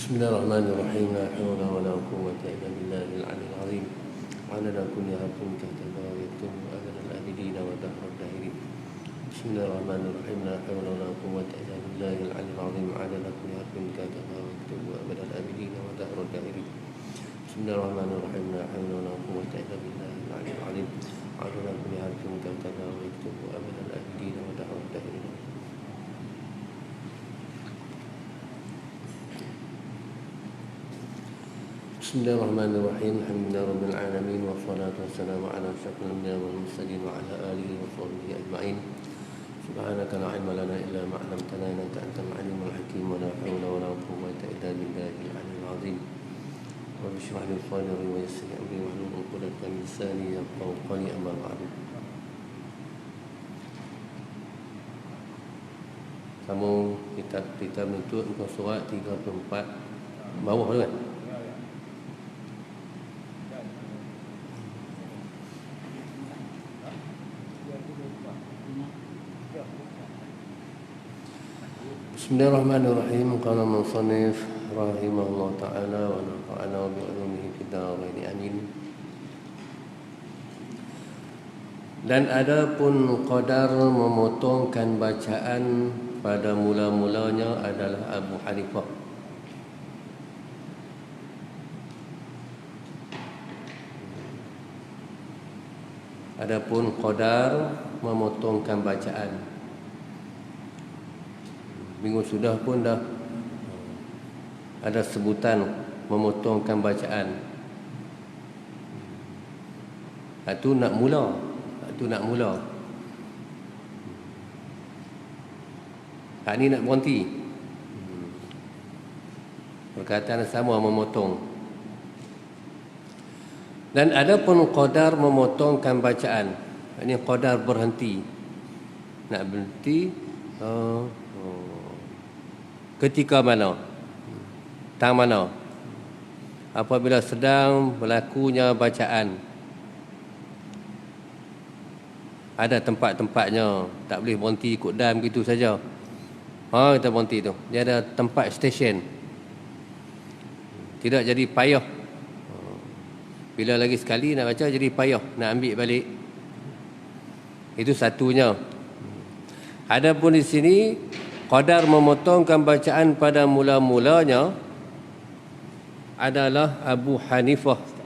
Bismillahirrahmanirrahim. La haula wala quwwata illa billahil aliyyil azim. Ala kulli harfin kataba wa yaktubu adad al-abidin wa dahr al-dahirin. Bismillahirrahmanirrahim. La haula wala quwwata illa billahil aliyyil azim. Ala kulli harfin kataba wa yaktubu adad al-abidin wa dahr al-dahirin. Bismillahirrahmanirrahim. La haula wala quwwata illa billahil aliyyil azim. Ala kulli harfin kataba wa yaktubu adad al-abidin wa dahr al-dahirin. Bismillahirrahmanirrahim. Alhamdulillah rabbil alamin wassalatu wassalamu ala asyrafil anbiya'i wal mursalin wa ala alihi wa sahbihi ajma'in. Subhanaka la ilma lana illa ma 'allamtana innaka antal alimul hakim wa la hawla wa la quwwata illa billahil aliyyil azim. Rabbi shrah li sadri wa yassir li amri wahlul 'uqdatam min lisani yafqahu qawli amma ba'du. Kamu kita menuntut muka surat 34 bawah tu kan? Bismillahirrahmanirrahim. Qala al-musannif rahimahullah ta'ala wa nafa'ana bi ulumihi fid dharain amin. Dan ada pun qadar memotongkan bacaan pada mula-mulanya adalah Abu Hanifah. Adapun qadar memotongkan bacaan, minggu sudah pun dah ada sebutan memotongkan bacaan. Itu nak mula. Hak ni nak berhenti. Perkataan sama memotong. Dan ada pun qadar memotongkan bacaan. Ini qadar berhenti. Nak berhenti ketika mana? Tang mana? Apabila sedang berlakunya bacaan. Ada tempat-tempatnya. Tak boleh berhenti ikut dam gitu saja. Kita berhenti tu. Dia ada tempat stesen. Tidak jadi payah. Bila lagi sekali nak baca jadi payah. Nak ambil balik. Itu satunya. Adapun di sini qadar memotongkan bacaan pada mula-mulanya adalah Abu Hanifah.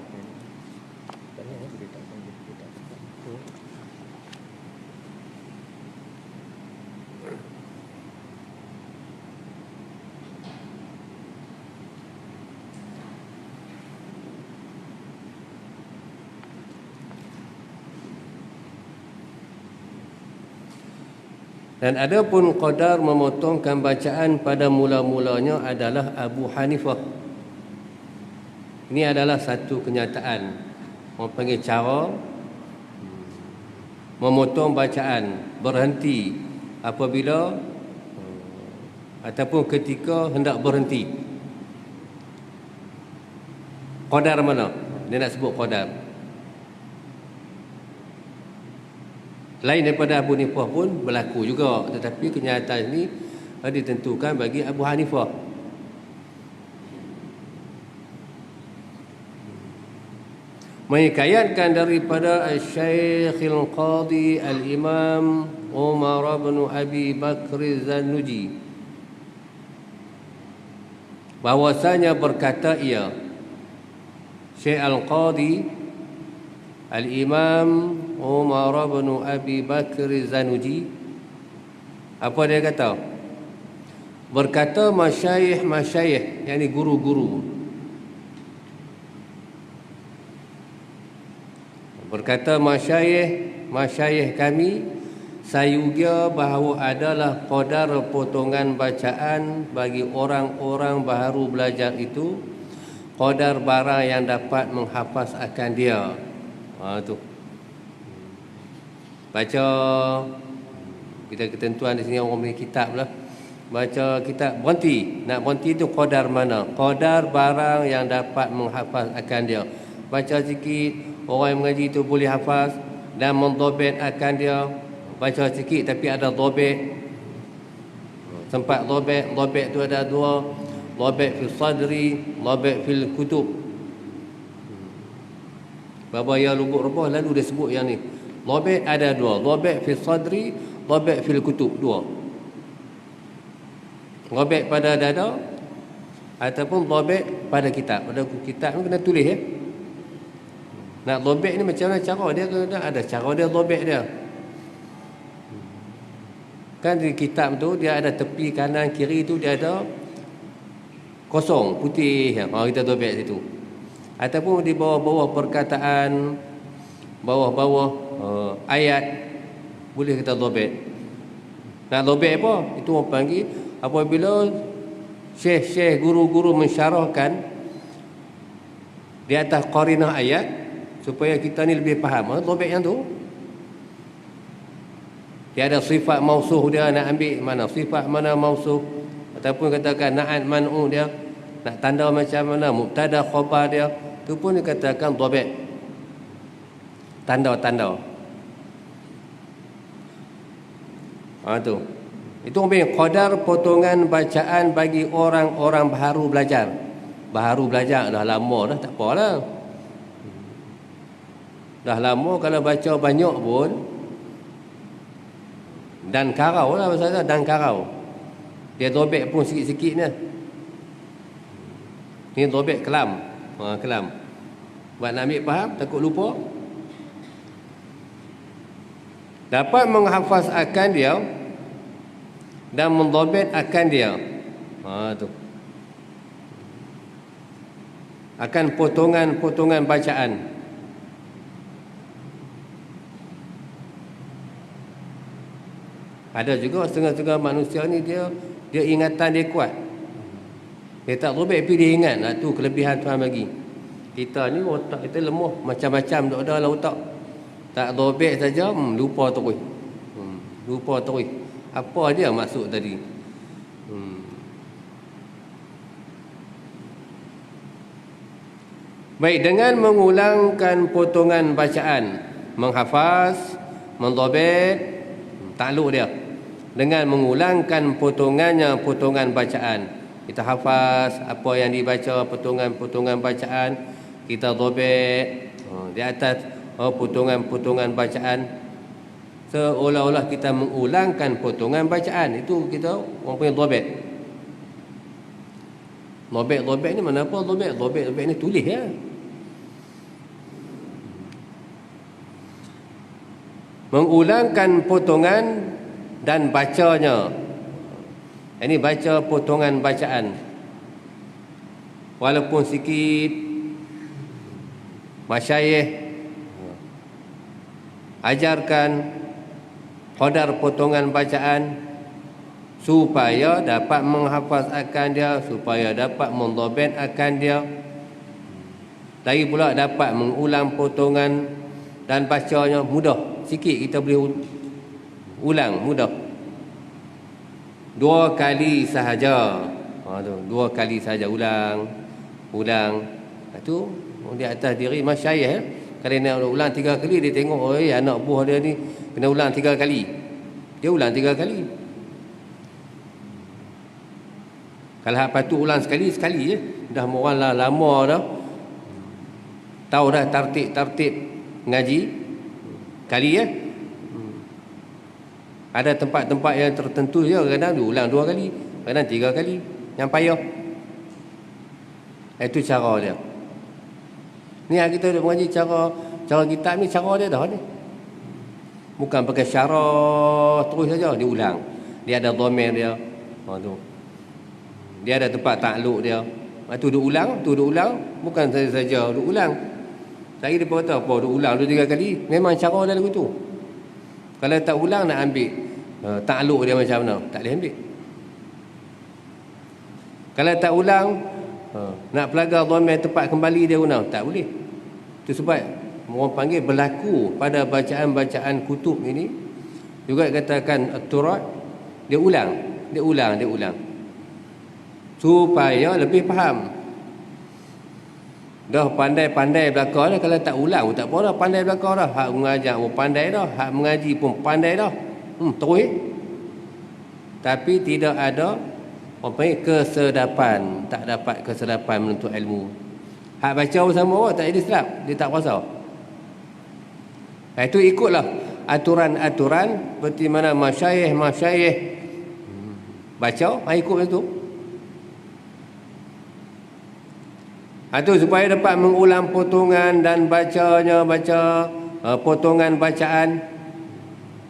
Dan ada pun qadar memotongkan bacaan pada mula-mulanya adalah Abu Hanifah. Ini adalah satu kenyataan. Orang panggil cara memotong bacaan, berhenti apabila ataupun ketika hendak berhenti. Qadar mana? Dia nak sebut qadar. Lain daripada Abu Hanifah pun berlaku juga, tetapi kenyataan ini ditentukan bagi Abu Hanifah. Mengikayatkan daripada Al-Syeikh Al-Qadi Al-Imam Umar bin Abi Bakr Zanuji, bahwasanya berkata ia, Syekh Al-Qadi Al-Imam Umar bin Abi Bakr Zanuji, apa dia kata? Berkata masyayikh, yakni guru-guru. Berkata masyayikh kami sayuga bahawa adalah qadar potongan bacaan bagi orang-orang baru belajar itu qadar barang yang dapat menghafaz akan dia. Tu baca, kita ketentuan di sini orang punya kitab lah. Baca kitab, berhenti. Nak berhenti tu qadar mana? Qadar barang yang dapat menghafaz akan dia. Baca sikit, orang yang mengaji tu boleh hafaz dan mendobit akan dia. Baca sikit tapi ada dobit. Tempat dobit tu ada dua. dhabit fil sadri, dhabit fil kutub. Bapa yang lubuk rebah lalu dia sebut yang ni. Dhabit ada dua, dhabit fil sadri, dhabit fil kutub, dua. Dhabit pada dada ataupun dhabit pada kitab. Pada kitab ni kena tulis ya. Nak dhabit ni macam mana cara dia, kena ada cara dia dhabit dia. Kan di kitab tu dia ada tepi kanan kiri tu dia ada kosong putih ya. Kita dhabit situ. Ataupun di bawah-bawah perkataan, bawah-bawah ayat boleh kita dhabit. Nak dhabit apa? Itu orang panggil apabila syekh-syekh guru-guru mensyarahkan di atas qarinah ayat supaya kita ni lebih faham. Dhabit yang tu dia ada sifat mausuh dia nak ambil mana sifat mana mausuh, ataupun katakan na'at man'u dia nak tanda macam mana mubtada khabar dia, tu pun dikatakan dhabit, tanda-tanda. Tu itu qadar potongan bacaan bagi orang-orang baru belajar. Baru belajar dah lama dah tak apalah. Dah lama kalau baca banyak pun dan karau lah maksudnya, dan karau. Dia dhabit pun sikit-sikit ni. Ni dhabit kelam. Kelam. Buat nak ambil faham, takut lupa. Dapat menghafaz akan dia dan mendhabit akan dia. Tu. Akan potongan-potongan bacaan. Ada juga setengah-setengah manusia ni dia ingatan dia kuat. Dia tak dhabit tapi dia ingat. Tu kelebihan Tuhan bagi. Kita ni otak kita lemah, macam-macam dok dalam otak. Tak dhabit saja lupa terus. Lupa terus. Apa dia maksud tadi? Baik, dengan mengulangkan potongan bacaan, menghafaz, mendhabit, takluk dia. Dengan mengulangkan potongan bacaan, kita hafaz apa yang dibaca, potongan-potongan bacaan, kita dhabit di atas potongan-potongan bacaan, seolah-olah kita mengulangkan potongan bacaan. Itu kita orang punya dhabit. Dhabit ni mana apa dhabit? Dhabit ni tulis ya. Mengulangkan potongan dan bacanya. Ini baca potongan bacaan. Walaupun sikit, masyayikh ajarkan qadar potongan bacaan supaya dapat menghafaz akan dia, supaya dapat mendhabit akan dia. Lagi pula dapat mengulang potongan dan bacanya mudah. Sikit kita boleh ulang mudah. 2 kali sahaja. Tu 2 kali sahaja ulang. Tu di atas diri masyayikh kalau nak ulang 3 kali dia tengok anak buah dia ni kena ulang 3 kali. Dia ulang 3 kali. Kalau hak patut ulang sekali je. Dah orang lah lama dah. Tahu dah tertib ngaji kali ya. Ada tempat-tempat yang tertentu je kadang dia ulang 2 kali, kadang 3 kali. Yang payah. Itu cara dia. Ni kita duk mengaji cara kitab ni, cara dia dah ni. Bukan pakai syarah terus saja dia ulang. Dia ada dhamir dia. Tu. Dia ada tempat takluk dia. Tu duk ulang, bukan saja duk ulang. Saya dia kata apa duk ulang 2-3 kali, memang cara dia lagu tu. Kalau tak ulang nak ambil takluk dia macam mana? Tak boleh ambil. Kalau tak ulang nak pelagar dhamir tempat kembali dia ulang, tak boleh. Itu sebab orang panggil berlaku pada bacaan-bacaan kutub ini juga katakan at-turat, dia ulang supaya lebih faham. Dah pandai-pandai belakang dah, kalau tak ulang tak apa dah, pandai belakang dah. Hak mengajar pun pandai dah, hak mengaji pun pandai dah. Terus. Tapi tidak ada Orang panggil kesedapan. Tak dapat kesedapan menuntut ilmu. Hak baca bersama orang tak jadi sedap. Dia tak kuasa. Itu ikutlah aturan-aturan seperti mana masyayikh baca, ikut macam tu. Itu supaya dapat mengulang potongan dan baca potongan bacaan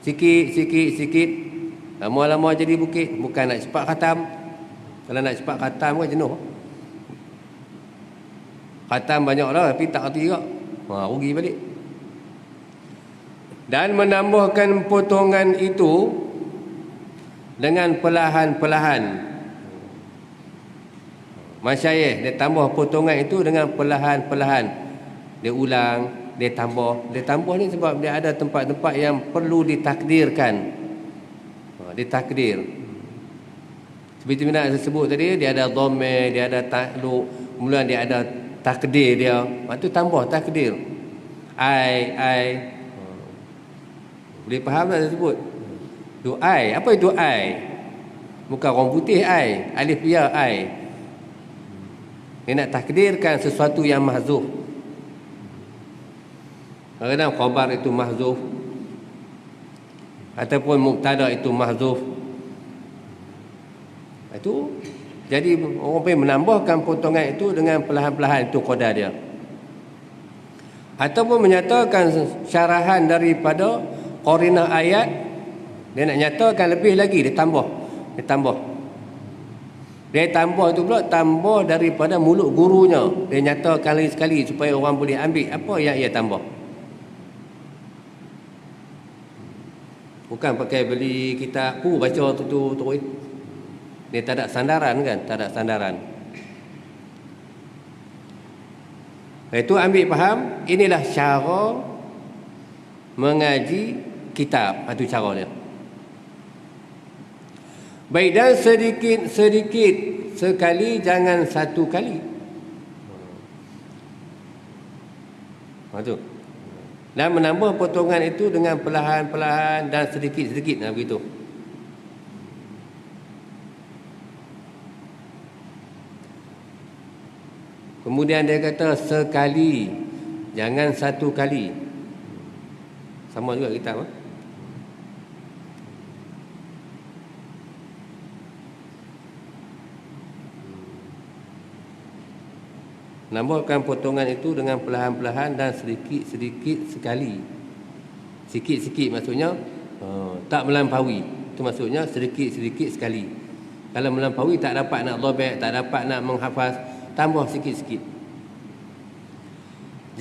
sikit. Lama-lama jadi bukit. Bukan nak cepat khatam. Kalau nak cepat khatam kan jenuh. Khatam banyak dah tapi tak kerti juga. Rugi balik. Dan menambahkan potongan itu dengan perlahan-perlahan. Masyayikh dia tambah potongan itu dengan perlahan-perlahan. Dia ulang, dia tambah ni sebab dia ada tempat-tempat yang perlu ditakdirkan. Ditakdir. Seperti mana saya sebut tadi, dia ada dhamma, dia ada takluk, kemudian dia ada takdir dia. Itu tambah takdir. Ai. Boleh faham tak saya sebut? Tu ai. Apa itu ai? Bukan orang putih ai. Alif ya ai. Dia nak takdirkan sesuatu yang mahzuf. Kadang-kadang khabar itu mahzuf ataupun mubtada itu mahzuf. Itu jadi orang pergi menambahkan potongan itu dengan perlahan-perlahan, itu qadar dia. Ataupun menyatakan syarahan daripada qarinah ayat, dia nak nyatakan lebih lagi, dia tambah itu pula tambah daripada mulut gurunya. Dia nyatakan lagi sekali supaya orang boleh ambil apa yang ia tambah. Bukan pakai beli kitab baca tu. Dia tak ada sandaran kan? Tak ada sandaran. Itu ambil faham, inilah cara mengaji kitab. Itu cara dia. Baik, dan sedikit sekali, jangan satu kali. Itu. Dan menambah potongan itu dengan perlahan-perlahan dan sedikit-sedikit. Begitu. Kemudian dia kata sekali, jangan satu kali. Sama juga kitab. Nambahkan potongan itu dengan perlahan-perlahan dan sedikit-sedikit sekali. Sikit-sikit maksudnya tak melampaui. Itu maksudnya sedikit-sedikit sekali. Kalau melampaui tak dapat nak dhabit, tak dapat nak menghafaz, tambah sikit-sikit.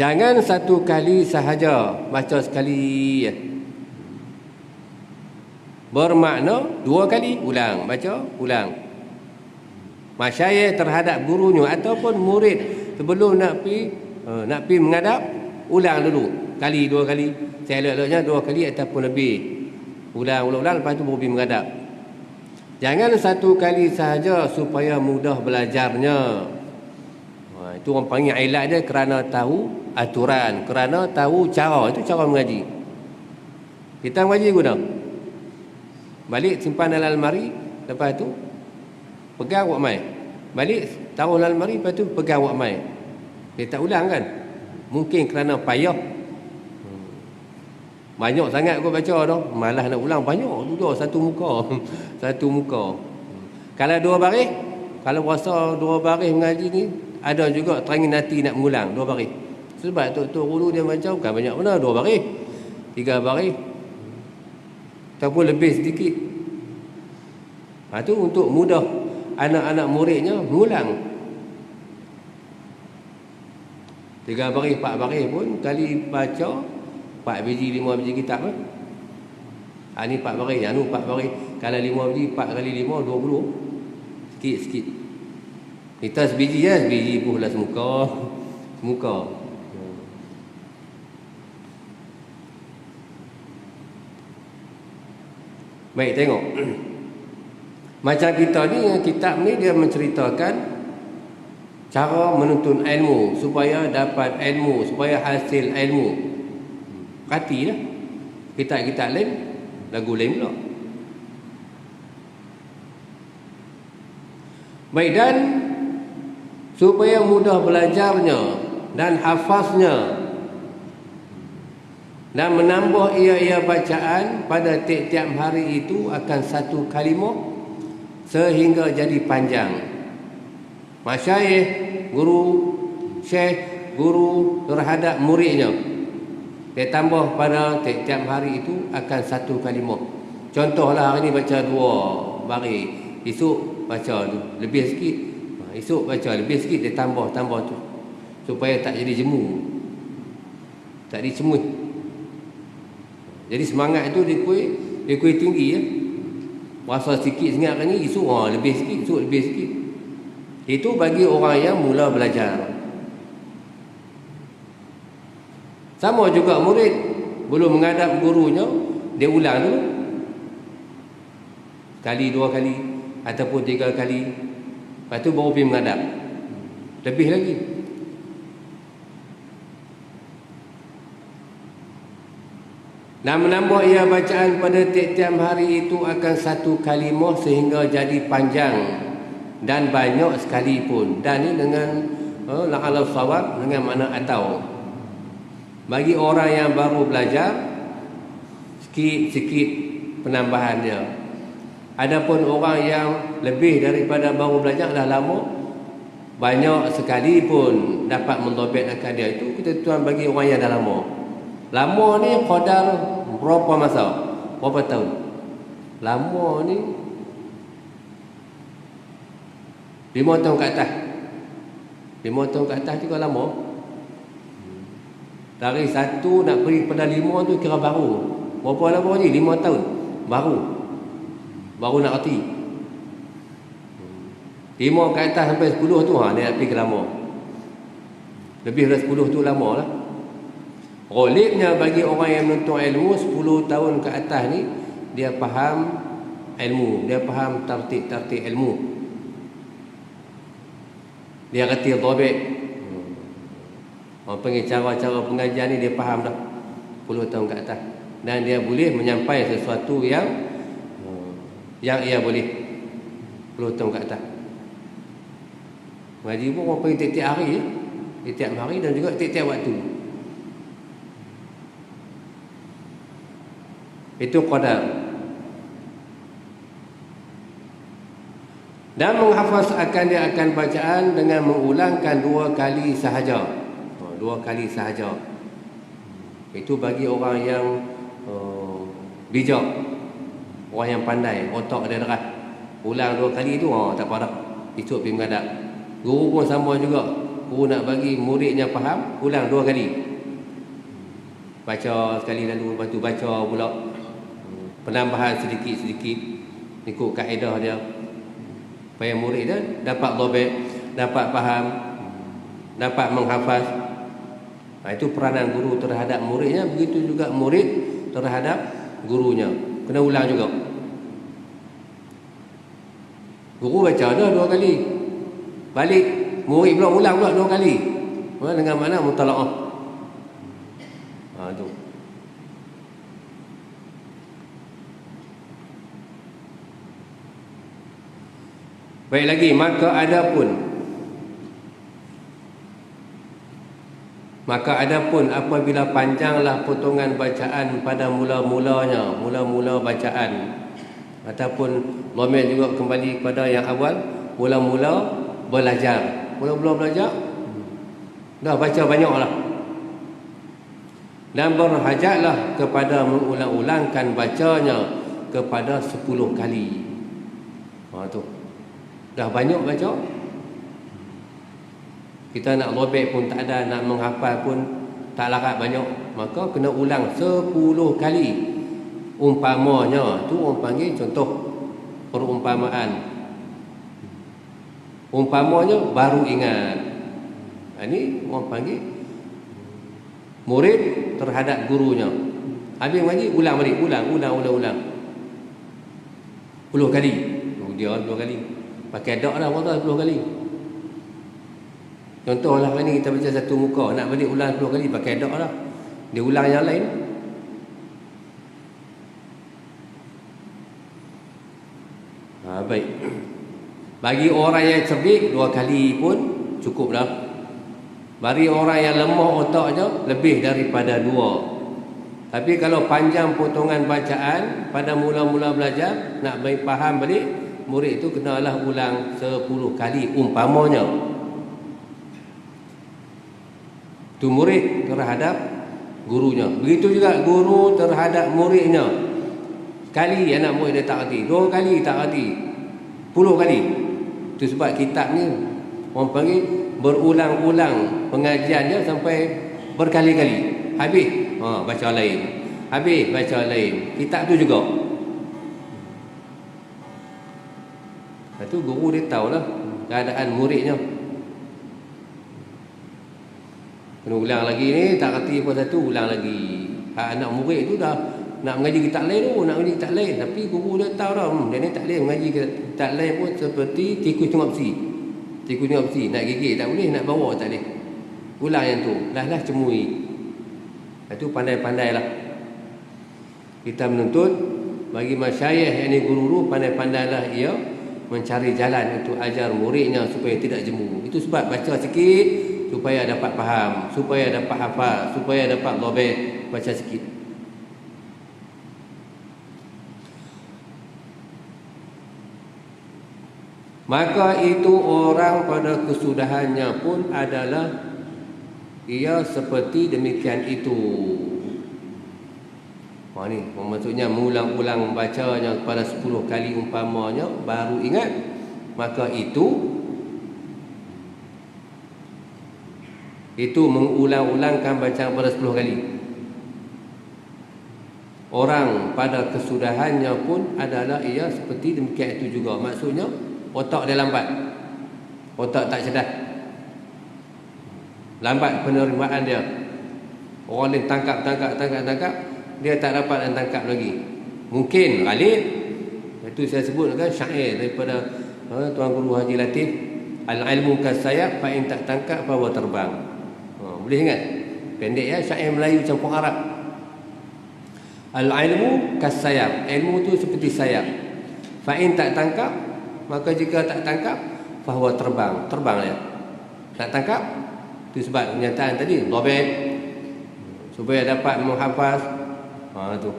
Jangan satu kali sahaja, baca sekali. Bermakna dua kali, ulang, baca, ulang. Masyayikh terhadap gurunya ataupun murid sebelum nak pi menghadap, ulang dulu kali, dua kali. Selok-seloknya dua kali ataupun lebih. Ulang, lepas tu baru pergi menghadap. Jangan satu kali sahaja supaya mudah belajarnya. Itu orang panggil ilat dia kerana tahu aturan, kerana tahu cara. Itu cara mengaji. Kita mengaji guna balik simpan dalam almari, lepas tu pegang buat mai. Balik taruh dalam almari, lepas tu pegang buat mai. Dia tak ulang kan? Mungkin kerana payah. Banyak sangat kau baca dah, malas nak ulang banyak juga satu muka. Satu muka. Kalau dua baris, kalau rasa dua baris mengaji ni, ada juga terangin hati nak mengulang dua baris. Sebab Tok Guru dia macam bukan banyak mana, dua baris, tiga baris, ataupun lebih sedikit. Itu untuk mudah anak-anak muridnya mengulang. 3 baris, 4 baris pun kali baca 4 biji, 5 biji kitab kan? Ni 4 baris, anu 4 baris. Kalau 5 biji, 4 kali 5, 20. Sikit-sikit. Kita sebiji je, sebiji pun lah semuka. Baik, tengok. Macam kita ni, kitab ni dia menceritakan cara menuntut ilmu supaya dapat ilmu, supaya hasil ilmu. Perhatilah. Kitab-kitab lain, lagu lain pula. Baik, dan supaya mudah belajarnya dan hafaznya dan menambah ia bacaan pada tiap-tiap hari itu akan satu kalimah sehingga jadi panjang. Masyayikh, guru, syekh, guru terhadap muridnya, dia tambah pada tiap-tiap hari itu akan satu kalimah. Contohlah hari ni baca 2 baris, esok baca lebih sikit, esok baca lebih sikit, dia tambah tu supaya tak jadi jemu, tak dicemui. Jadi semangat itu dia kuih tinggi ya. Puasa sikit sangat kan ni, esok lebih sikit, esok lebih sikit. Itu bagi orang yang mula belajar. Sama juga murid belum menghadap gurunya, dia ulang dulu. Sekali, 2 kali ataupun 3 kali. Lepas tu baru pergi menghadap. Lebih lagi. Dan menambah ia bacaan pada tiap-tiap hari itu akan satu kalimah sehingga jadi panjang dan banyak sekalipun. Dan ini dengan la'al sawab, dengan makna atau. Bagi orang yang baru belajar, sikit-sikit penambahannya. Adapun orang yang lebih daripada baru belajar, dah lama, banyak sekali pun dapat mendobitkan dia, itu ketentuan bagi orang yang dah lama. Lama ni qadar berapa masa? Berapa tahun? Lama ni 5 tahun ke atas. 5 tahun ke atas juga lama. Dari 1 nak pergi pada 5 tu kira baru. Berapa lama ni? 5 tahun. Baru nak erti. 5 ke atas sampai 10 tu dia nak pergi ke lama. Lebih dari 10 tu lama lah. Golibnya bagi orang yang menuntut ilmu 10 tahun ke atas ni, dia faham ilmu, dia faham tertib ilmu, dia reti dhabit. Orang panggil cara-cara pengajian ni dia faham dah 10 tahun ke atas, dan dia boleh menyampaikan sesuatu yang ia boleh 10 tahun ke atas. Mengaji pun orang panggil tiap-tiap hari ya? Tiap hari dan juga tiap-tiap waktu. Itu qadar. Dan menghafaz dia akan bacaan dengan mengulangkan 2 kali sahaja. 2 kali sahaja. Itu bagi orang yang bijak, orang yang pandai, otak dia deras. Ulang 2 kali tu tak apa dah. Esok pergi menghadap. Guru pun sama juga. Guru nak bagi muridnya faham, ulang 2 kali. Baca sekali lalu, lepas tu baca pula. Penambahan sedikit-sedikit ikut kaedah dia, supaya murid dia dapat dhabit, dapat faham, dapat menghafaz. Itu peranan guru terhadap muridnya. Begitu juga murid terhadap gurunya, kena ulang juga. Guru baca dah 2 kali, balik murid pula ulang pula 2 kali. Dengan makna mutala'ah. Tu. Baik lagi, maka adapun apabila panjanglah potongan bacaan pada mula-mula bacaan, ataupun dhamir juga kembali kepada yang awal, mula-mula belajar dah baca banyaklah, dan berhajatlah kepada mengulang-ulangkan bacanya kepada 10 kali. Tu dah banyak baca, kita nak dhabit pun tak ada, nak menghafal pun tak larat banyak, maka kena ulang 10 kali. Umpamanya tu orang panggil contoh perumpamaan. Umpamanya baru ingat. Ini orang panggil murid terhadap gurunya. Habis ngaji ulang balik, ulang 10 kali. Dia 2 kali. Pakai dak dah orang 10 kali. Contohlah hari ni kita baca satu muka, nak balik ulang 10 kali, pakai dak dah. Dia ulang yang lain. Baik. Bagi orang yang cerdik 2 kali pun cukup dah. Bagi orang yang lemah otaknya lebih daripada 2. Tapi kalau panjang potongan bacaan pada mula-mula belajar, nak faham balik, murid itu kenalah ulang 10 kali umpamanya. Itu murid terhadap gurunya. Begitu juga guru terhadap muridnya. Sekali anak murid dia tak erti, 2 kali tak erti, 10 kali. Itu sebab kitab ni orang panggil berulang-ulang pengajiannya sampai berkali-kali. Habis baca lain, habis baca lain. Kitab tu juga. Lepas tu guru dia tahulah keadaan muridnya. Kena ulang lagi ni, tak kerti apa satu, ulang lagi. Anak murid tu dah nak mengaji kitab lain tu, nak mengaji kitab lain. Tapi guru dia tahu dah, dia ni tak boleh mengaji kitab lain pun seperti tikus tengok besi. Tikus tengok besi, nak gigit tak boleh, nak bawa tak boleh. Ulang yang tu, lah cemui. Itu pandai-pandailah. Kita menuntut bagi masyayikh yang ni guru-guru, pandai-pandailah ia mencari jalan untuk ajar muridnya supaya tidak jemu. Itu sebab baca sikit supaya dapat faham, supaya dapat hafal, supaya dapat dhabit, baca sikit. Maka itu orang pada kesudahannya pun adalah ia seperti demikian itu. Ni maksudnya mengulang-ulang membacanya pada 10 kali umpamanya baru ingat. Maka itu mengulang-ulangkan bacaan pada 10 kali. Orang pada kesudahannya pun adalah ia seperti demikian itu juga. Maksudnya otak dia lambat, otak tak cerdas, lambat penerimaan dia. Orang lain tangkap, dia tak dapat dan tangkap lagi. Mungkin ghalib. Itu saya sebut kan syair daripada Tuan Guru Haji Latif, al-ilmu kasayap fa in tak tangkap bawa terbang. Boleh ingat? Pendek ya, syair Melayu campur Arab. Al-ilmu kasayap, ilmu tu seperti sayap. Fa in tak tangkap, maka jika tak tangkap, fahuwa terbang. Terbang dia. Nak tangkap, itu sebab kenyataan tadi, dhabit, supaya dapat menghafaz. Tu.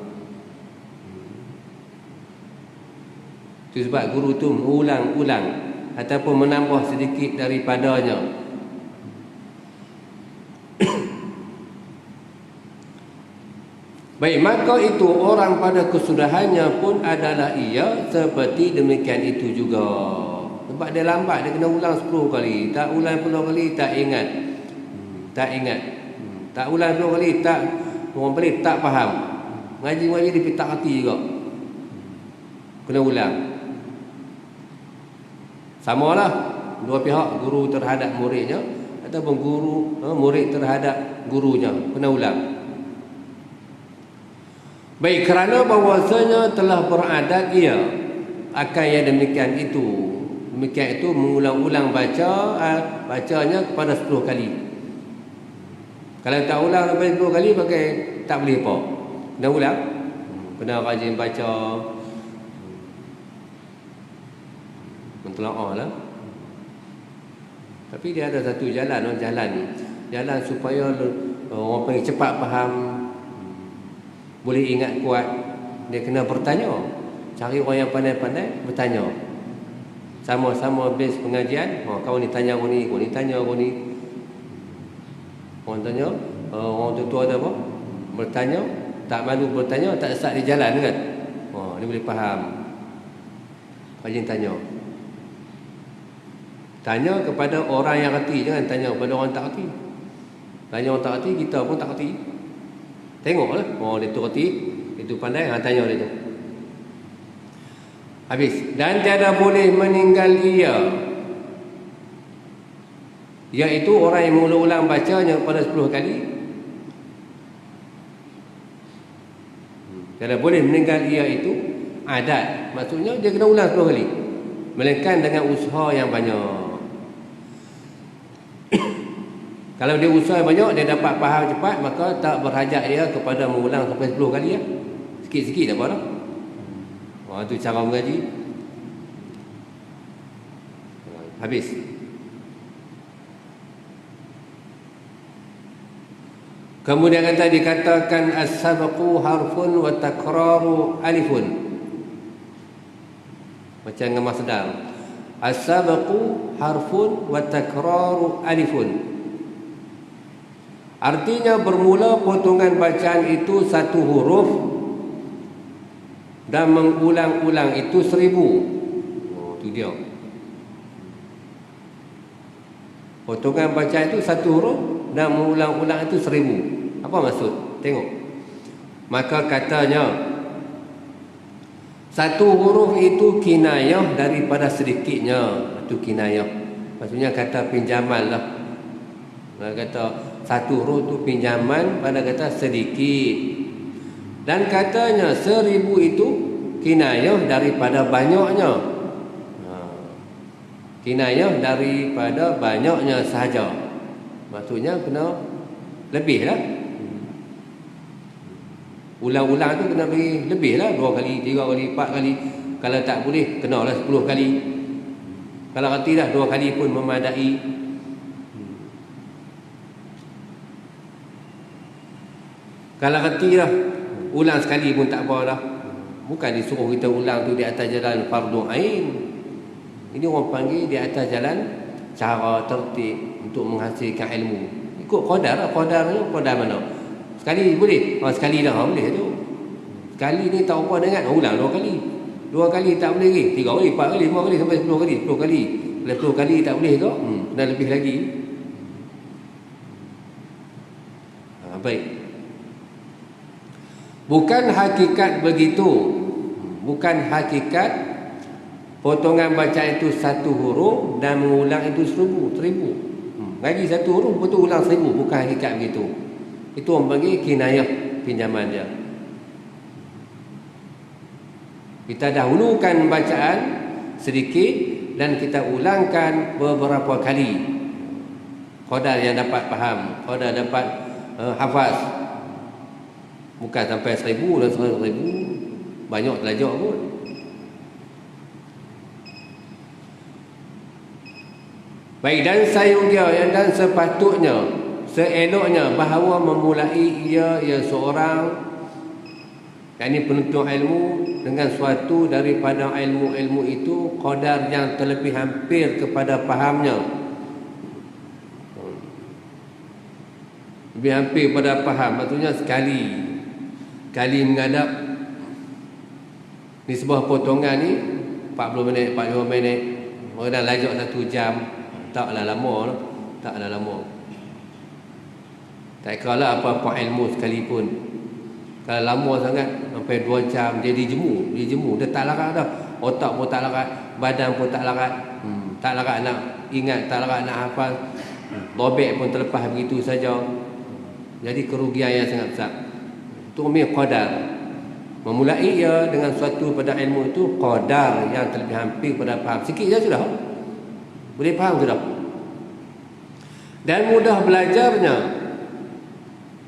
Itu sebab guru tu mengulang-ulang ataupun menambah sedikit daripadanya. Baik, maka itu orang pada kesudahannya pun adalah ia seperti demikian itu juga. Sebab dia lambat, dia kena ulang 10 kali. Tak ulang 10 kali, tak ingat. Tak ulang 10 kali, tak, orang balik tak faham. Ngaji-ngaji dia tak hati juga. Kena ulang. Samalah dua pihak, guru terhadap muridnya ataupun murid terhadap gurunya, kena ulang. Baik, kerana bahawasanya telah beradat ia akan yang demikian itu. Demikian itu mengulang-ulang bacanya kepada 10 kali. Kalau tak ulang sampai 10 kali, pakai tak boleh apa. Kena ulang. Kena rajin baca. Mentelaah lah. Tapi dia ada satu jalan supaya orang panggil cepat faham, boleh ingat kuat. Dia kena bertanya. Cari orang yang pandai-pandai, bertanya. Sama-sama base pengajian. Kau ni tanya kau ni, kau ni tanya kau ni. Orang tanya, orang tua ada apa? Bertanya, tak malu bertanya, tak sesat di jalan kan? Dia boleh faham. Rajin tanya. Tanya kepada orang yang reti, jangan tanya kepada orang tak reti. Tanya orang tak reti, kita pun tak reti. Tengoklah, dia tu reti, itu pandai, tanya dia tu. Habis. Dan tiada boleh meninggal ia, iaitu orang yang mengulang-ulang bacanya pada 10 kali. Tiada boleh meninggal ia itu adat. Maksudnya dia kena ulang 10 kali, melainkan dengan usaha yang banyak. Kalau dia usaha banyak, dia dapat faham cepat, maka tak berhajat dia kepada mengulang sampai 10 kali ya. Sikit-sikit tak apa dah. Itu cara mengaji. Habis. Kemudian kata dikatakan as-sabqu harfun wa takraru alifun. Macam dengan masdar. As-sabqu harfun wa takraru alifun. Artinya bermula potongan bacaan itu satu huruf dan mengulang-ulang itu 1000. Oh, itu dia. Potongan bacaan itu satu huruf dan mengulang-ulang itu 1000. Apa maksud? Tengok. Maka katanya satu huruf itu kinayah daripada sedikitnya. Itu kinayah. Maksudnya kata pinjaman lah. Kata satu huruf itu pinjaman pada kata sedikit. Dan katanya 1000 itu kinayah daripada banyaknya. Kinayah daripada banyaknya sahaja. Maksudnya kena lebih lah. Ulang-ulang tu kena bagi lebih lah. 2 kali, 3 kali, 4 kali. Kalau tak boleh, kena lah 10 kali. Kalau tidak 2 kali pun memadai. Kalau ketilah, ulang sekali pun tak apa lah. Bukan disuruh kita ulang tu di atas jalan fardu ain. Ini orang panggil di atas jalan cara tertib untuk menghasilkan ilmu. Ikut qadar lah. Qadarnya qadar mana? Sekali boleh? Sekali dah boleh tu. Sekali ni tak apa dengan ulang 2 kali. 2 kali tak boleh lagi. 3 kali, 4 kali, 5 kali sampai 10 kali. 10 kali. Kalau 10 kali tak boleh ke? Dan lebih lagi. Baik. Bukan hakikat begitu. Bukan hakikat potongan bacaan itu satu huruf dan mengulang itu 1000. Ngaji satu huruf betul ulang 1000. Bukan hakikat begitu. Itu orang panggil kinayah pinjaman dia. Kita dahulukan bacaan sedikit dan kita ulangkan beberapa kali. Qadar yang dapat faham, qadar dapat hafaz. Bukan sampai 1000 dan 100,000. Banyak telajak pun. Baik, dan sayunya dan sepatutnya, seeloknya bahawa memulai ia seorang, yakni penuntut ilmu, dengan suatu daripada ilmu-ilmu itu qadar yang terlebih hampir kepada fahamnya. Lebih hampir pada faham. Maksudnya sekali menghadap ni sebuah potongan ni 40 minit, 45 minit. Orang dah lajak 1 jam. Taklah lama. Taklah lama. Tak kira lah apa-apa ilmu sekalipun. Kalau lama sangat sampai 2 jam jadi jemu. Dia tak larat dah. Otak pun tak larat, badan pun tak larat. Tak larat nak ingat, tak larat nak hafal. Lobek pun terlepas begitu saja. Jadi kerugian yang sangat besar. Itu umumnya qadar. Memulai ia dengan suatu pada ilmu itu qadar yang terlebih hampir pada faham. Sikit je sudah. Boleh faham sudah. Dan mudah belajarnya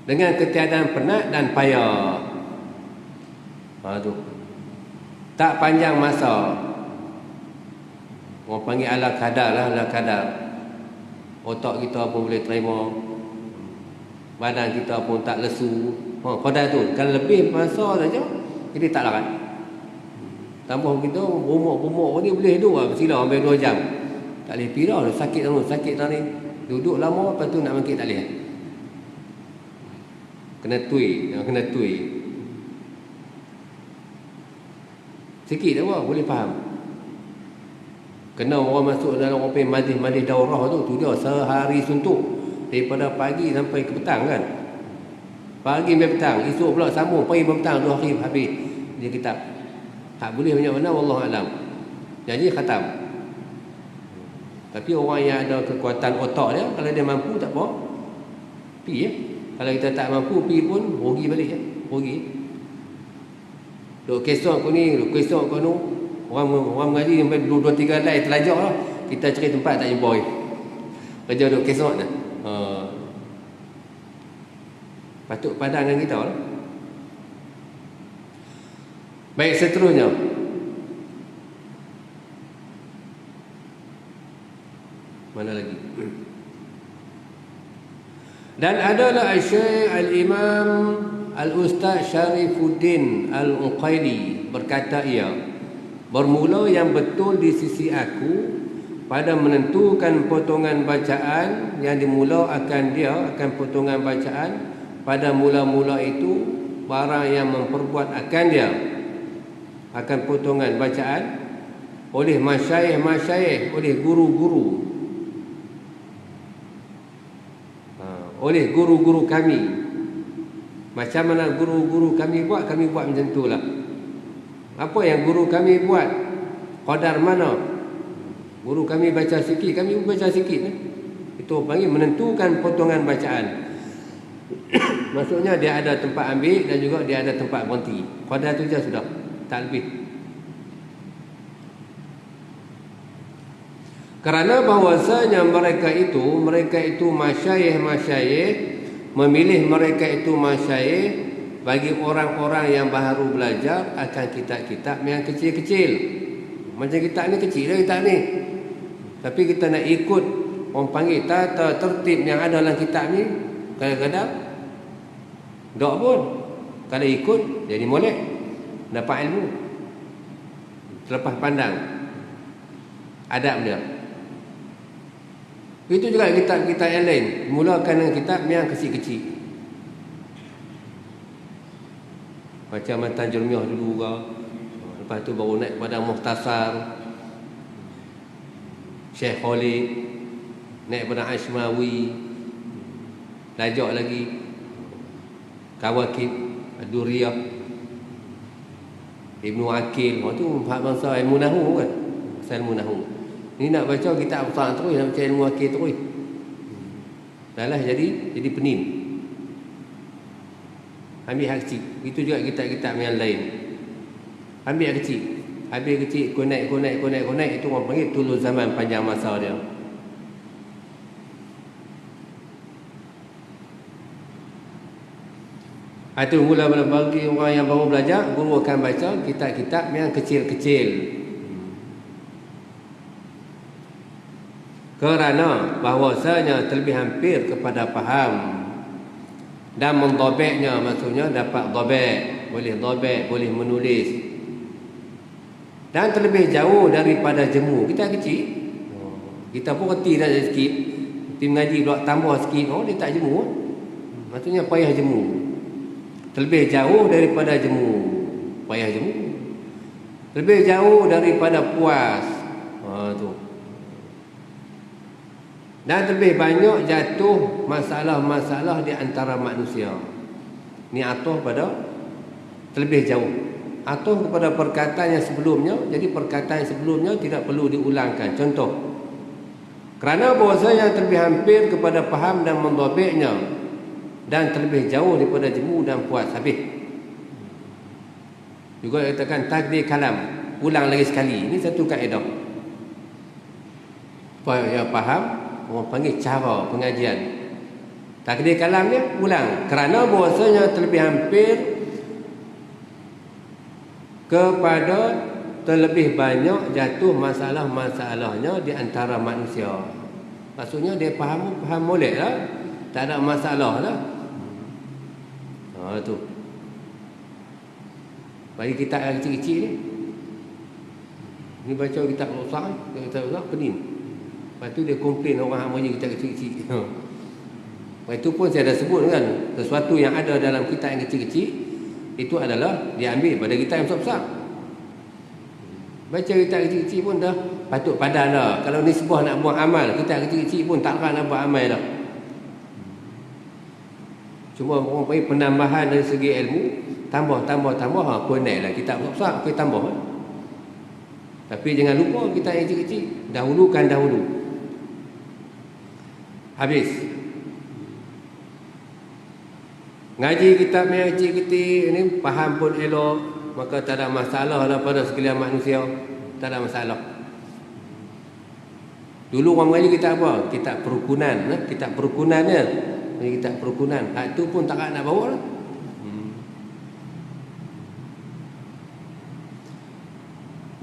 dengan ketiadaan penat dan payah. Tak panjang masa. Orang panggil ala kadar lah, ala kadar. Otak kita pun boleh terima. Badan kita pun tak lesu. Qadar tu. Kalau lebih masa saja, jadi tak larat. Tambah kita rumah ni boleh duduk lah. Bersilah sampai 2 jam. Tak boleh pirah. Sakit dah ni. Duduk lama, lepas tu nak bangkit tak boleh. Kena tui. Sikit tak apa, boleh faham. Kena orang masuk dalam orang pergi madih daurah tu dia sehari suntuk. Daripada pagi sampai ke petang kan. Pagi sampai petang, esok pula sambung pagi sampai petang, 2 hari habis dia kitab. Tak boleh banyak mana, wallahu alam. Jadi khatam. Tapi orang yang ada kekuatan otak dia, kalau dia mampu tak apa, pergi ya. Kalau kita tak mampu pergi pun rugi balik ya. Rugi. Duk kesok kau ni, duk kesok kau nu. Orang mengaji sampai 2-3 helai terlajak lah. Kita cari tempat tak jumpa. Kerja duk kesok dah. Patut padan dengan kita lah. Baik, seterusnya. Mana lagi? Dan adalah Syekh Al-Imam Al-Ustaz Syarifuddin Al-Uqaili berkata ia, bermula yang betul di sisi aku pada menentukan potongan bacaan yang dimula akan potongan bacaan pada mula-mula itu barang yang memperbuat akan dia akan potongan bacaan oleh masyayikh, oleh guru-guru, oleh guru-guru kami. Macam mana guru-guru kami buat macam itulah. Apa yang guru kami buat, qadar mana guru kami baca sikit, kami baca sikit. Itu panggil menentukan potongan bacaan. Maksudnya dia ada tempat ambil dan juga dia ada tempat berhenti. Qadar tu je sudah, tak lebih. Kerana bahawasanya mereka itu masyayikh memilih mereka itu masyayikh bagi orang-orang yang baru belajar akan kitab-kitab yang kecil-kecil. Macam kitab ni kecil dah kitab ni. Tapi kita nak ikut orang panggil tata tertib yang ada dalam kitab ni, kadang-kadang tak pun. Kalau ikut jadi molek, dapat ilmu selepas pandang adab dia. Itu juga kitab-kitab yang lain. Mulakan dengan kitab yang kecil-kecil. Macam Matan Jurmiyah dulu ke. Lepas tu baru naik pada Mukhtasar Syekh Khalid, naik pada Ashmawi, Lajak lagi Kawakib Ad-Duriyah, Ibnu Akil. Itu bangsa ilmu nahu kan. Ilmu nahu. Ni nak baca kitab besar terus, nak baca ilmu akil terus. Dah lah jadi pening. Ambil hak kecil. Itu juga kitab-kitab yang lain. Ambil hak kecil. Habis kecil, konek. Itu orang panggil tulus zaman, panjang masa dia. Itu mula bagi orang yang baru belajar, guru akan baca kitab-kitab yang kecil-kecil. Kerana bahawasanya terlebih hampir kepada faham dan mendobeknya, maksudnya dapat dobek, boleh menulis, dan terlebih jauh daripada jemu. Kita kecil, kita pun reti dah sikit, tim ngaji pula tambah sikit, dia tak jemu, maksudnya payah jemu. Terlebih jauh daripada jemu, payah jemu. Lebih jauh daripada puas, tu. Dan lebih banyak jatuh masalah-masalah di antara manusia. Ni atuh pada terlebih jauh. Atuh kepada perkataan yang sebelumnya. Jadi perkataan yang sebelumnya tidak perlu diulangkan. Contoh, kerana bahawasanya terlebih hampir kepada faham dan mendobeknya, dan terlebih jauh daripada jemu dan puas. Habis. Juga katakan takdir kalam, ulang lagi sekali. Ini satu kaedah. Supaya faham, orang panggil cara pengajian. Takdir kalam dia ulang. Kerana bahawasanya terlebih hampir kepada terlebih banyak jatuh masalah-masalahnya di antara manusia. Maksudnya dia faham molek lah, tak ada masalah lah. Tu bagi kitab yang kecil-kecil ni baca kitab besar, pening. Lepas tu dia komplain orang hak kita kecil-kecil. Lepas itu pun saya dah sebut kan, sesuatu yang ada dalam kitab yang kecil-kecil itu adalah diambil pada kitab yang besar-besar. Baca kitab kecil-kecil pun dah patut padan dah. Kalau nisbah nak buat amal, kitab kecil-kecil pun takkan nak buat amal dah. Cuma orang panggil penambahan dari segi ilmu, tambah, kau naiklah kitab besar, kau tambah. Tapi jangan lupa kitab yang kecil-kecil, dahulukan dahulu. Habis. Ngaji kitab yang kecil-kecil ni, faham pun elok, maka tak ada masalah lah pada sekalian manusia. Tak ada masalah. Dulu orang mengaji kitab apa? Kitab perukunan. Kitab perukunan ni. Kitab perukunan. Hak tu pun tak nak bawa lah.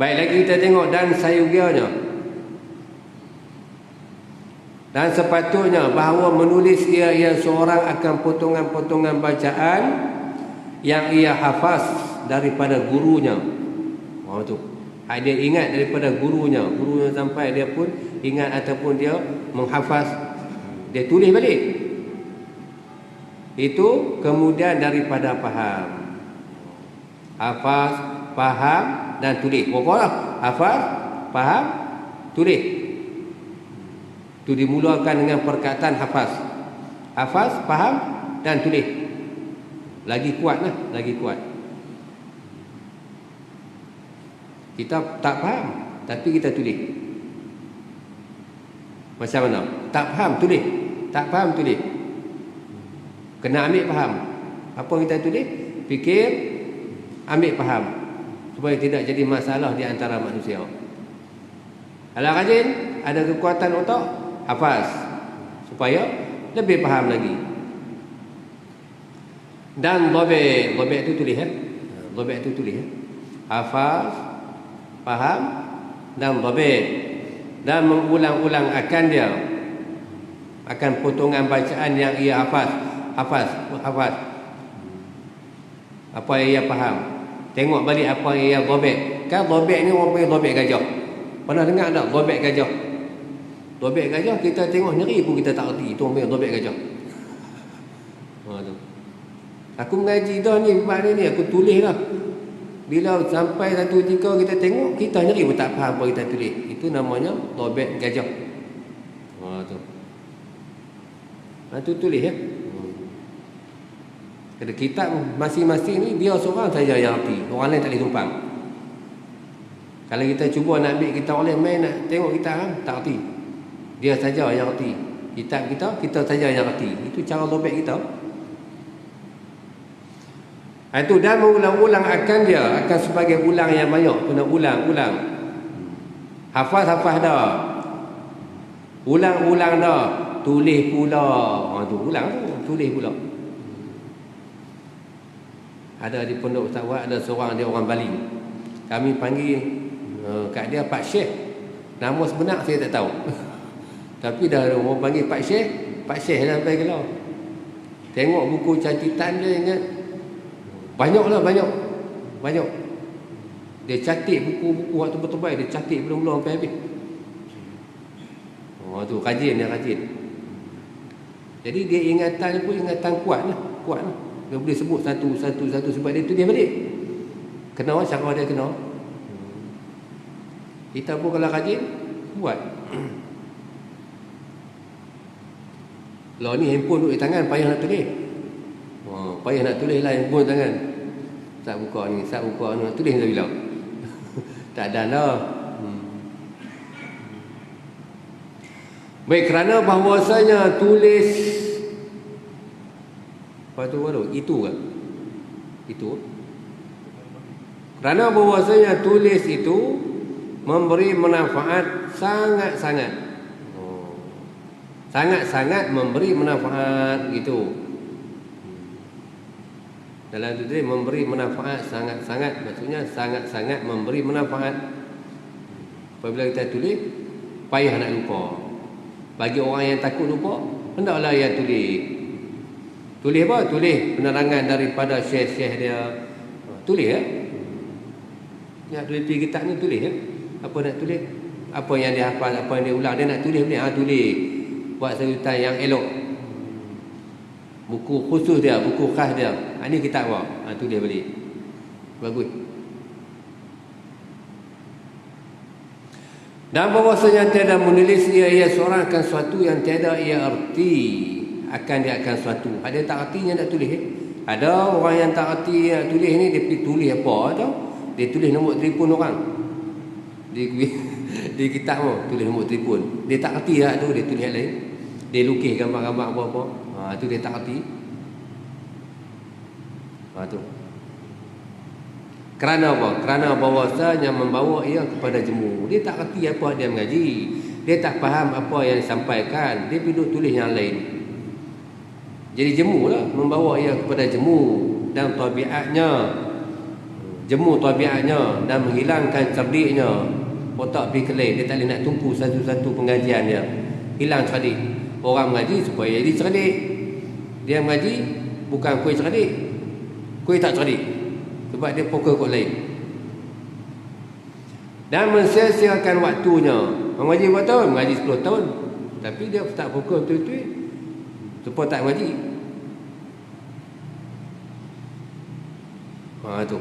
Baik, lagi kita tengok dan sayugianya. Dan sepatutnya bahawa menulis ia seorang akan potongan-potongan bacaan yang ia hafaz daripada gurunya. Tu. Dia ingat daripada gurunya sampai dia pun ingat ataupun dia menghafaz, dia tulis balik. Itu kemudian daripada faham. Hafaz, faham dan tulis. Pokoklah hafaz, faham, tulis. Itu dimulakan dengan perkataan hafaz. Hafaz, faham dan tulis. Lagi kuat lah, lagi kuat. Kita tak faham tapi kita tulis. Macam mana? Tak faham tulis, tak faham tulis. Kena ambil faham. Apa yang kita tulis? Fikir, ambil faham, supaya tidak jadi masalah di antara manusia. Kalau rajin, ada kekuatan untuk hafaz, supaya lebih faham lagi. Dan dhabit itu tulis dhabit itu tulis hafaz, faham dan dhabit, dan mengulang-ulang akan dia, akan potongan bacaan yang ia hafaz. Apa yang ia faham, tengok balik apa yang ia dhabit. Kan dhabit ni orang panggil dhabit gajah. Pernah dengar tak dhabit gajah? Dhabit gajah kita tengok nyeri pun kita tak erti. Itu orang panggil dhabit gajah. Tu. Aku mengaji dah ni bab ni aku tulis lah. Bila sampai satu ketika kita tengok, kita nyeri pun tak faham apa kita tulis. Itu namanya dhabit gajah. Tu. Tu tulis ya. Kata kitab masing-masing ni dia seorang saja yang erti, orang lain tak boleh tumpang. Kalau kita cuba nak ambil kitab orang lain, main nak tengok kitab kan, tak erti. Dia saja yang erti. Kitab kita saja yang erti. Itu cara dhabit kita. Itu dan mengulang-ulang akan dia, akan sebagai ulang yang banyak, kena ulang. Hafaz dah. Ulang dah. Tulis pula. Tu ulang tu, tulis pula. Ada di Pondok Ustaz Wad, ada seorang dia orang Bali. Kami panggil kat dia Pak Syekh. Nama sebenar saya tak tahu. Tapi dah orang panggil Pak Syekh sampai gelar. Tengok buku catatan dia ingat. Banyak. Dia catik buku-buku waktu bertebal, dia catik belum sampai habis. Tu rajin. Jadi dia ingatan pun ingatan kuat lah. Dia boleh sebut satu sebab dia tulis balik. Kena cara dia kena. Kita pun kalau rajin buat. Lah ni handphone duduk di tangan, payah nak tulis. Payah nak tulis lah handphone tangan. Sat buka ni, nak tulis dah bila. Tak ada lah. Baik, kerana bahawasanya tulis apa tu itu kan? Itu. Kerana bahawasanya tulis itu memberi manfaat sangat-sangat. Sangat-sangat memberi manfaat gitu. Dalam tu dia memberi manfaat sangat-sangat, maksudnya sangat-sangat memberi manfaat. Apabila kita tulis, payah nak lupa. Bagi orang yang takut lupa, hendaklah ia tulis. Tulis apa? Tulis penerangan daripada syekh-syekh dia. Tulis ya. Nak tulis kitab ni tulis ya. Apa nak tulis? Apa yang dia hafal, apa yang dia ulang, dia nak tulis boleh. Tulis. Buat serutan yang elok. Buku khusus dia, buku khas dia. Ini kitab apa? Tulis balik. Bagus. Dan bahawasanya tiada menulis ia seorang akan suatu yang tiada ia erti. Dia akan suatu. Ada tak artinya nak tulis. Ada orang yang tak arti nak tulis ni, dia pergi tulis apa tau. Dia tulis nombor telefon orang. Di kitab tu tulis nombor telefon. Dia tak arti lah tu, dia tulis yang lain. Dia lukis gambar-gambar apa-apa. Tu dia tak arti. Tu. Kerana apa? Kerana bahawasanya membawa ia kepada jemu. Dia tak arti apa dia mengaji. Dia tak faham apa yang disampaikan. Dia pergi tulis yang lain. Jadi jemu lah, membawa ia kepada jemu dan tabiatnya. Jemu tabiatnya dan menghilangkan cerdiknya. Otak pergi kelai, dia tak boleh nak tumpu satu-satu pengajian dia. hilang cerdik. Orang mengaji supaya jadi cerdik. Dia mengaji bukan kuih cerdik, kuih tak cerdik, sebab dia fokus kot lain. Dan mensia-siakan waktunya. Mengaji berapa tahun? Mengaji 10 tahun, tapi dia tak fokus betul-betul, supaya tak mengaji. Tu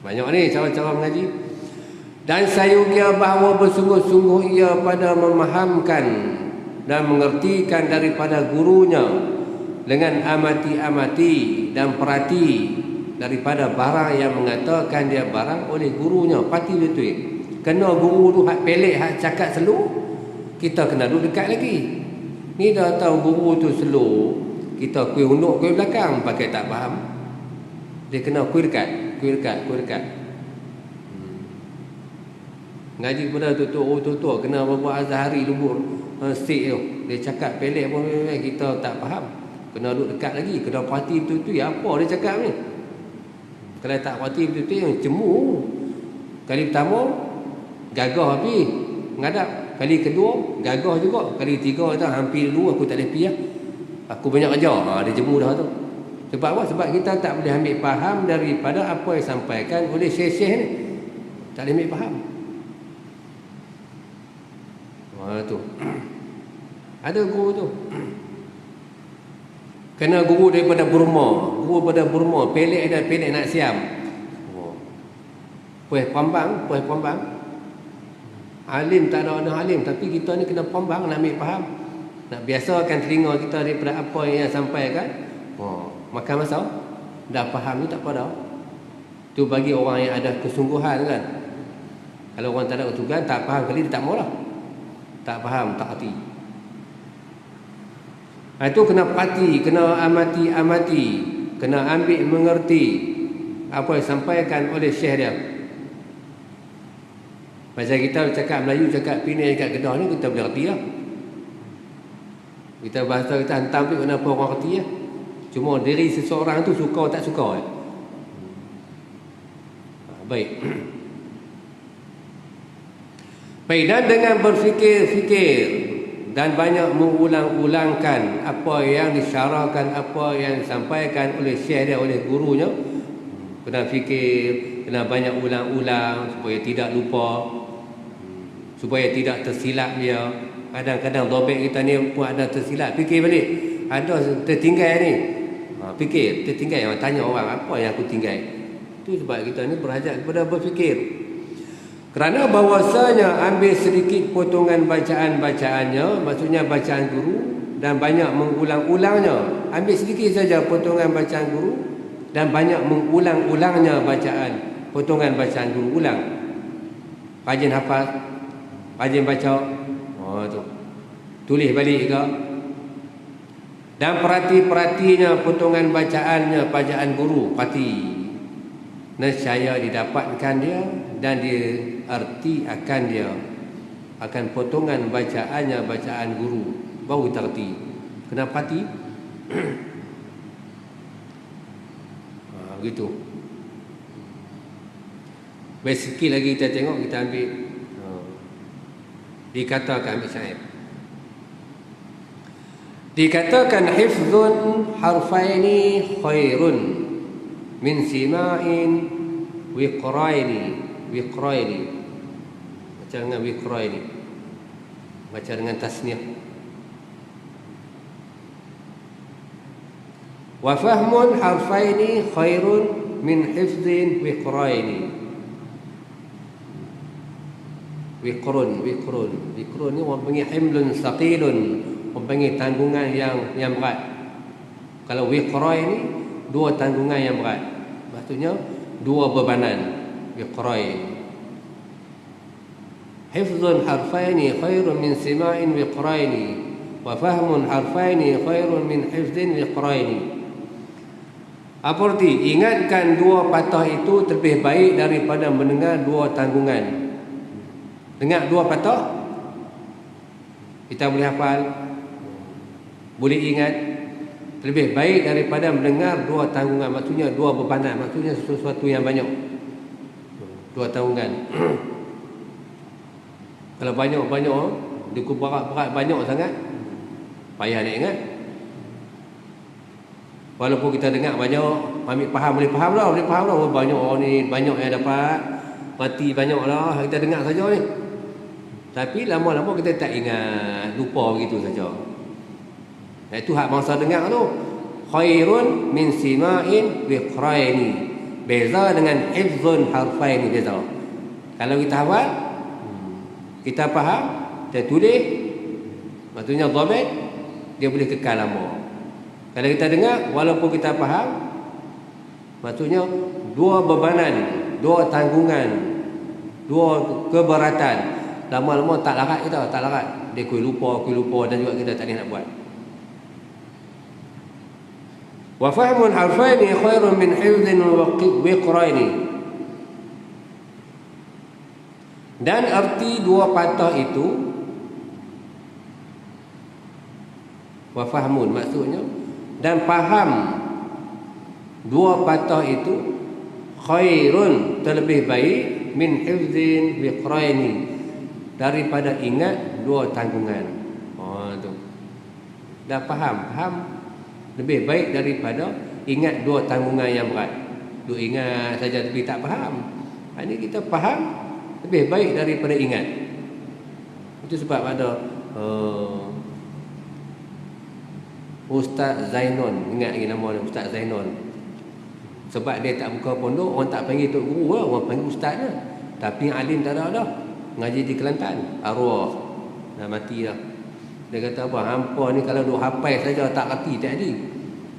banyak ni cara-cara mengaji. Dan sayugia bahawa bersungguh-sungguh ia pada memahamkan dan mengertikan daripada gurunya dengan amati-amati dan perhati daripada barang yang mengatakan dia barang oleh gurunya. Pati betul. Kena guru tu hak pelik, hak cakap slow, kita kena duduk dekat lagi. Ni dah tahu guru tu slow, kita kuih unduk kuih belakang pakai tak faham. Dia kena kuih dekat, kuih dekat, kuih dekat. Ngaji kepada tutup kena berbuat azhari lubur stik tu. Dia cakap pelek pun kita tak faham. Kena duduk dekat lagi, kena perhati betul-betul apa dia cakap ni. Kalau tak perhati betul-betul cemu. Kali pertama gagah habis ngadap, kali kedua gagah juga, kali ketiga tu hampir dulu aku tak boleh pergi lah. Aku banyak kerja. Dia cemu dah tu. Sebab apa? Sebab kita tak boleh ambil faham daripada apa yang disampaikan oleh syekh-syekh ni. Tak boleh ambil faham. Tu. Ada guru tu. Kena guru daripada Burma. Guru daripada Burma. Pelek dan pelek nak siam. Puih pambang. Alim tak ada alim. Tapi kita ni kena pambang nak ambil faham. Nak biasakan telinga kita daripada apa yang sampaikan. Makan masa. Dah faham ni tak apa dah. Tu bagi orang yang ada kesungguhan kan. Kalau orang tak ada kesungguhan, tak faham kali dia tak mau lah. Tak faham, tak hati. Itu kena perhati, kena amati, kena ambil mengerti apa yang disampaikan oleh syekh dia. Macam kita cakap Melayu, cakap Penang, cakap Kedah ni kita boleh reti lah. Kita bahasa kita hantam tu kenapa orang reti lah. Cuma diri seseorang tu suka tak suka. Baik. Baik, dan dengan berfikir-fikir dan banyak mengulang-ulangkan apa yang disyarahkan, apa yang disampaikan oleh syekh dia, oleh gurunya. Kena fikir, kena banyak ulang-ulang supaya tidak lupa, supaya tidak tersilap dia. Kadang-kadang dobek kita ni pun ada tersilap, fikir balik. Ada tertinggal ni. Fikir, tertinggal. Tanya orang, apa yang aku tinggal? Itu sebab kita ni berhajat kepada berfikir. Kerana bahawasanya ambil sedikit potongan bacaan-bacaannya, maksudnya bacaan guru, dan banyak mengulang-ulangnya. Ambil sedikit saja potongan bacaan guru dan banyak mengulang-ulangnya bacaan, potongan bacaan guru. Ulang. Rajin hafal, rajin baca. Tu. Tulis balik ke. Dan perhati-perhatinya potongan bacaannya, bacaan guru, perhati. Nescaya didapatkan dia dan diarti akan dia, akan potongan bacaannya, bacaan guru, baru kita erti. Kenapa hati? Begitu. Baik, sikit lagi kita tengok, kita ambil dikatakan, ambil syair. Dikatakan hifzun harfaini khairun min sima'in wiqraini. Baca dengan wiqraini, baca dengan tasniah. Wa fahmun harfaini khairun min hifzin wiqraini. Wiqrun ni orang panggil himlun saqilun, orang panggil tanggungan yang berat. Kalau wiqraini, dua tanggungan yang berat, maksudnya dua bebanan. Wiqrain. Hifzun harfaini khairun min sima'in wiqraini, wa fahmun harfaini khairun min hifzin wiqraini. Apa arti? Ingatkan dua patah itu lebih baik daripada mendengar dua tanggungan. Dengar dua patah, kita boleh hafal, boleh ingat, lebih baik daripada mendengar dua tanggungan. Maksudnya dua bebanan, maksudnya sesuatu yang banyak. Dua tanggungan. Kalau banyak-banyak, Dia berat banyak sangat, payah nak ingat. Walaupun kita dengar banyak, ambil faham, boleh faham lah. Oh, banyak orang ni, banyak yang dapat mati, banyak lah. Kita dengar saja ni. Tapi lama-lama kita tak ingat, lupa begitu saja. Itu hak masa dengar tu. Khairun min sima'in biqraini. Beza dengan hifzun harfaini, beza. Kalau kita hafal, kita faham, kita tulis, maksudnya dhabit, dia boleh kekal lama. Kalau kita dengar, walaupun kita faham, maksudnya dua bebanan, dua tanggungan, dua keberatan, lama-lama tak larat kita, tak larat. Dia kui lupa dan juga kita tak boleh nak buat. Wa fahmun harfaini khairun min hifdhin wa wiqraini. Dan arti dua patah itu, wa fahmun maksudnya, dan faham dua patah itu khairun, terlebih baik, min hifdhin wiqraini, daripada ingat dua tanggungan. Tu dah faham lebih baik daripada ingat dua tanggungan yang berat. Duk ingat saja tapi tak faham. Ini kita faham lebih baik daripada ingat. Itu sebab ada Ustaz Zainon, ingat lagi nama dia, Ustaz Zainon. Sebab dia tak buka pondok, orang tak panggil tok guru lah, orang panggil ustaz dia. Tapi alim tak ada dah. Ngaji di Kelantan, arwah dah mati dah. Dia kata apa, hampa ni kalau duk hafal saja tak reti tak jadi.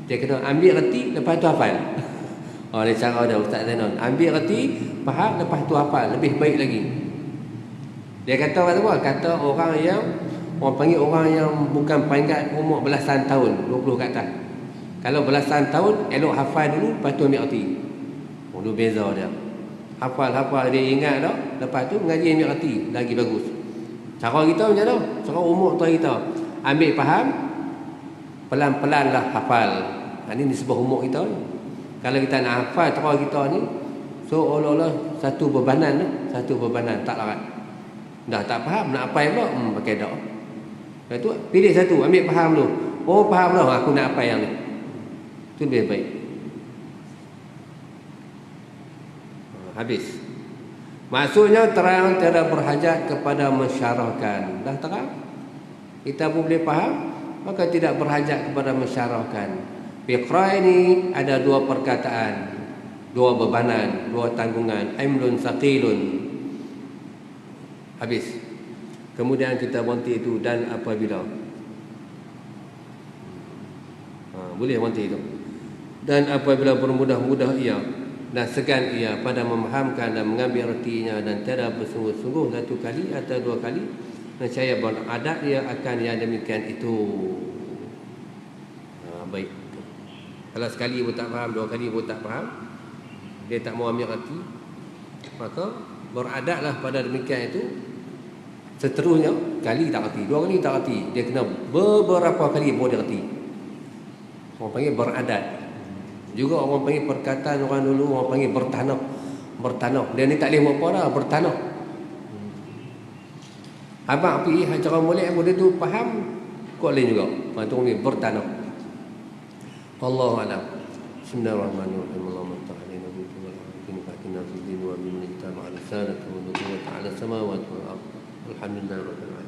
Dia kena ambil reti, lepas tu hafal. Oh, dia cara dia Ustaz Zainon. Ambil reti, faham, lepas tu hafal, lebih baik lagi. Dia kata apa? Kata orang panggil orang yang bukan pangkat umur belasan tahun, 20 ke atas. Kalau belasan tahun, elok hafal dulu, lepas tu ambil reti. Oh, tu beza dia. Hafal dia ingat dah, lepas tu mengaji ambil reti, lagi bagus. Cara kita macam tu, cara umur tu kita. Ambil faham, pelan-pelan lah hafal. Ini nisbah umur kita ni. Kalau kita nak hafal cara kita ni, seolah-olah satu bebanan, tak larat. Dah tak faham, nak hafal pula, pakai dak. Lepas tu, pilih satu, ambil faham dulu. Oh, faham dah, aku nak hafal yang ni. Itu lebih baik. Habis. Maksudnya terang tiada berhajat kepada mensyarahkan. Dah terang? Kita pun boleh faham, maka tidak berhajat kepada mensyarahkan. Fiqra ini ada dua perkataan, dua bebanan, dua tanggungan. Hamlun saqilun. Habis. Kemudian kita berhenti itu, dan apabila. Boleh berhenti itu. Dan apabila bermudah-mudah ia dan segan ia pada memahamkan dan mengambil artinya, dan tiada bersungguh-sungguh satu kali atau dua kali, nescaya beradat ia akan yang demikian itu. Baik. Kalau sekali pun tak faham, dua kali pun tak faham, dia tak mau ambil arti, maka beradatlah pada demikian itu. Seterusnya, kali tak arti, dua kali tak arti, dia kena beberapa kali baru dia arti. Orang panggil beradat. Juga orang panggil perkataan orang dulu, orang panggil bertanah. Dia ni tak boleh buat apa dah, bertanah. Abang pergi cara molek aku, dia tu faham, kau lain juga. Tu orang panggil bertanah. Wallahu a'lam. Bismillahirrahmanirrahim. Allahumma ta'ala nabi wal alamin fatina fid din wa min kitab al-sanat wa nubuwwat ala samawati wal ardh. Alhamdulillah rabbil alamin.